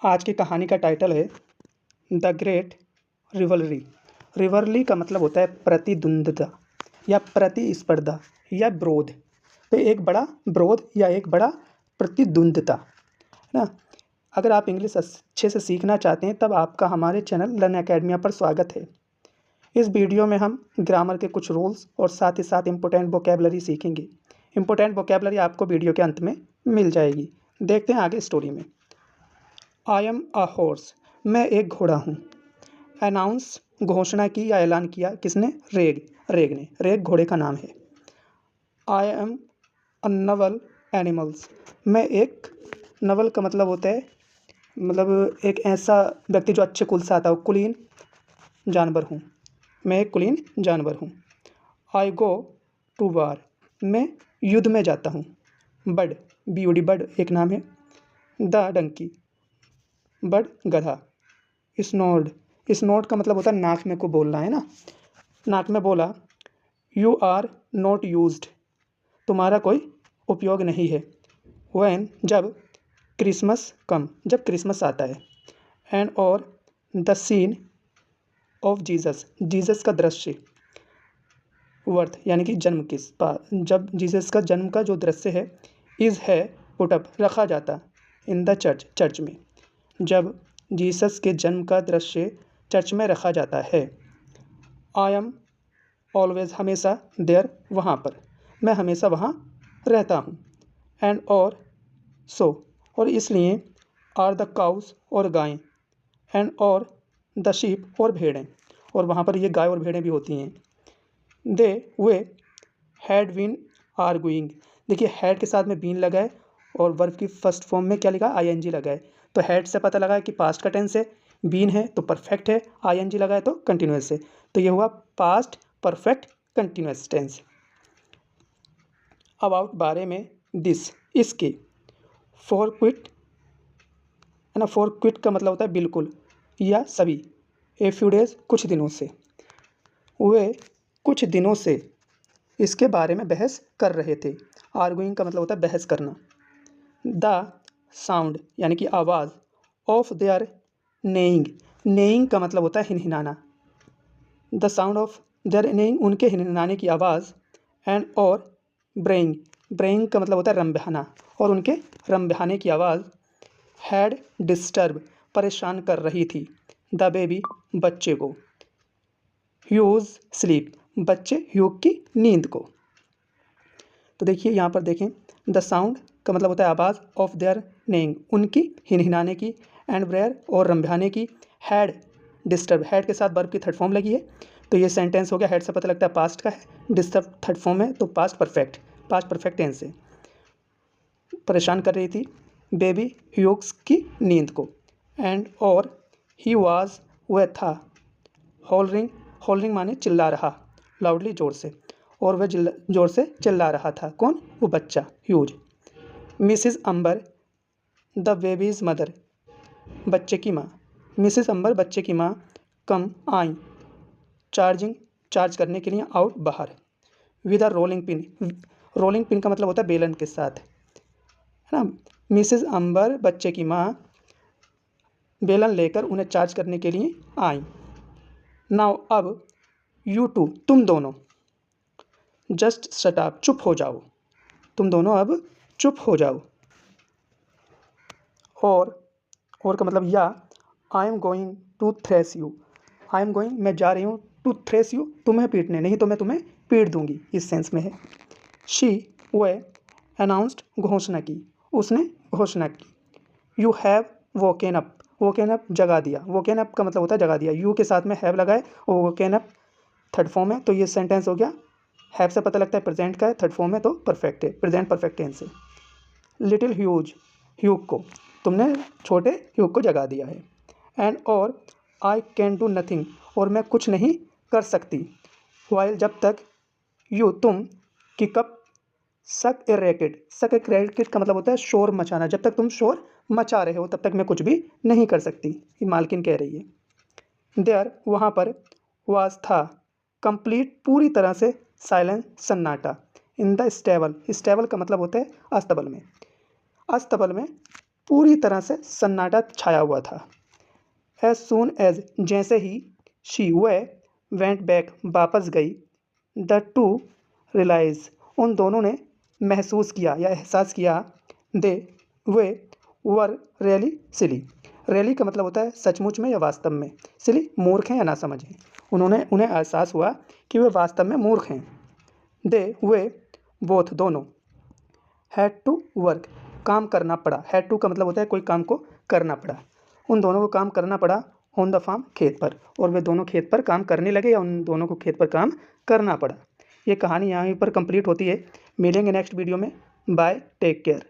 आज की कहानी का टाइटल है द ग्रेट रिवलरी। रिवलरी का मतलब होता है प्रतिद्वंद्विता या प्रतिस्पर्धा या विरोध। तो एक बड़ा विरोध या एक बड़ा प्रतिद्वंद्विता है ना। अगर आप इंग्लिश अच्छे से सीखना चाहते हैं तब आपका हमारे चैनल लर्न एकेडमिया पर स्वागत है। इस वीडियो में हम ग्रामर के कुछ रूल्स और साथ ही साथ इम्पोर्टेंट वोकेबलरी सीखेंगे। इम्पोर्टेंट वोकेबलरी आपको वीडियो के अंत में मिल जाएगी। देखते हैं आगे स्टोरी में। आई एम अ हॉर्स, मैं एक घोड़ा हूँ। अनाउंस, घोषणा की या ऐलान किया किसने? रेग ने। रेग घोड़े का नाम है। I am a Naval animals, मैं एक नवल का मतलब होता है मतलब एक ऐसा व्यक्ति जो अच्छे कुल से आता हो, कुलीन जानवर हूँ। मैं एक कुलीन जानवर हूँ। आई गो टू वार, मैं युद्ध में जाता हूँ। बड, BUD बड एक नाम है। द डंकी, बड गधा। स्नोर्ड, स्नोर्ड का मतलब होता है नाक में को बोलना है ना। नाक में बोला। यू आर नॉट यूज्ड, तुम्हारा कोई उपयोग नहीं है। व्हेन, जब। क्रिसमस कम, जब क्रिसमस आता है। एंड और the scene of Jesus, Jesus का दृश्य। वर्थ यानी कि जन्म जब जीसस का जन्म का जो दृश्य है। इज़ है पुट अप, रखा जाता। इन द चर्च, चर्च में। जब जीसस के जन्म का दृश्य चर्च में रखा जाता है। आई एम ऑलवेज, हमेशा। देयर, वहाँ पर, मैं हमेशा वहाँ रहता हूँ। एंड और सो, और इसलिए। आर द काउस, और गायें। एंड और द शीप, और भेड़ें। और वहाँ पर ये गाय और भेड़ें भी होती हैं। दे, वे। हैड बीन आर्गुइंग, देखिए हैड के साथ में बीन लगा है और वर्ब की फर्स्ट फॉर्म में क्या लिखा? ING लगा है। तो हैड से पता लगा है कि पास्ट का टेंस है, बीन है तो परफेक्ट है, ING लगा है तो कंटिन्यूस है। तो ये हुआ past perfect continuous tense. About, बारे में। दिस, इसके। फॉर क्विट है ना। फॉर क्विट का मतलब होता है बिल्कुल या सभी। ए फ्यू डेज, कुछ दिनों से। वे कुछ दिनों से इसके बारे में बहस कर रहे थे। आर्गुइंग का मतलब होता है बहस करना। द साउंड यानी कि आवाज़। ऑफ देयर नेइंग, नेइंग का मतलब होता है हिनहिनाना। द साउंड ऑफ देयर नेइंग, उनके हिनहिनाने की आवाज़। एंड और ब्रेइंग, ब्रेइंग का मतलब होता है रंभ्याना, और उनके रंभ्याने की आवाज़। हैड डिस्टर्ब, परेशान कर रही थी। द बेबी, बच्चे को। ह्यूज स्लीप, बच्चे ह्यूग की नींद को। तो देखिए यहाँ पर देखें, द साउंड का मतलब होता है आवाज़। ऑफ देयर नेइंग, उनकी हिनहिनाने की। एंड ब्रेयर, और रंभ्याने की। हैड डिस्टर्ब, हैड के साथ वर्ब की थर्ड फॉर्म लगी है तो ये सेंटेंस हो गया। हैड से पता लगता है पास्ट का है, डिस्टर्ब थर्ड फॉर्म है तो पास्ट परफेक्ट टेंस है। परेशान कर रही थी बेबी ह्यूग्स की नींद को। एंड और ही वाज, वह था। हॉलरिंग, हॉलरिंग माने चिल्ला रहा, लाउडली जोर से। और वह जोर से चिल्ला रहा था। कौन? वो बच्चा Hughes. Mrs Amber, the baby's mother, बच्चे की माँ। मिसिज अंबर, बच्चे की माँ। कम, आई। चार्जिंग, चार्ज करने के लिए, आउट, बाहर। With a rolling pin, rolling pin का मतलब होता है बेलन के साथ है ना। मिसिज अंबर, बच्चे की माँ, बेलन लेकर उन्हें चार्ज करने के लिए आई। नाउ, अब। यू टू, तुम दोनों। जस्ट शट अप, चुप हो जाओ। तुम दोनों अब चुप हो जाओ। और का मतलब या। I am going to thrash you, I am going, मैं जा रही हूँ, टू थ्रेस यू, तुम्हें पीटने, नहीं तो मैं तुम्हें पीट दूंगी, इस सेंस में है। शी, वह। अनाउंस्ड, घोषणा की, उसने घोषणा की। यू हैव वोकेन अप, वोकेन अप जगा दिया, वोकेन अप का मतलब होता है जगा दिया। यू के साथ में हैव लगाए और वोकेन अप थर्ड फॉर्म है तो ये सेंटेंस हो गया। हैव से पता लगता है प्रेजेंट का है, थर्ड फॉर्म है तो परफेक्ट है, प्रेजेंट परफेक्ट टेंस है। लिटिल ह्यूज, ह्यूग को, तुमने छोटे ह्यूग को जगा दिया है। एंड और आई कैन डू नथिंग, और मैं कुछ नहीं कर सकती। वाइल, जब तक। यू, तुम। किक अप, सक ए रैकेट, सक ए रैकेट का मतलब होता है शोर मचाना, जब तक तुम शोर मचा रहे हो तब तक मैं कुछ भी नहीं कर सकती, ये मालकिन कह रही है। देयर, वहाँ पर। वाज, था। कंप्लीट, पूरी तरह से। साइलेंस, सन्नाटा। इन द स्टेबल, स्टेबल का मतलब होता है अस्तबल में, अस्तबल में पूरी तरह से सन्नाटा छाया हुआ था। एज सून एज जैसे ही शी वह वेंट बैक वापस गई, द टू रियलाइज उन दोनों ने महसूस किया या एहसास किया, दे वे वर रियली सिली। रियली का मतलब होता है सचमुच में या वास्तव में, सिली मूर्ख हैं या ना समझें। उन्हें एहसास हुआ कि वे वास्तव में मूर्ख हैं। दे वे बोथ दोनों हैड टू वर्क काम करना पड़ा। हैड टू का मतलब होता है कोई काम को करना पड़ा। उन दोनों को काम करना पड़ा ऑन द फार्म खेत पर, और वे दोनों खेत पर काम करने लगे या उन दोनों को खेत पर काम करना पड़ा। ये कहानी यहाँ पर कंप्लीट होती है। मिलेंगे नेक्स्ट वीडियो में। Bye, take care.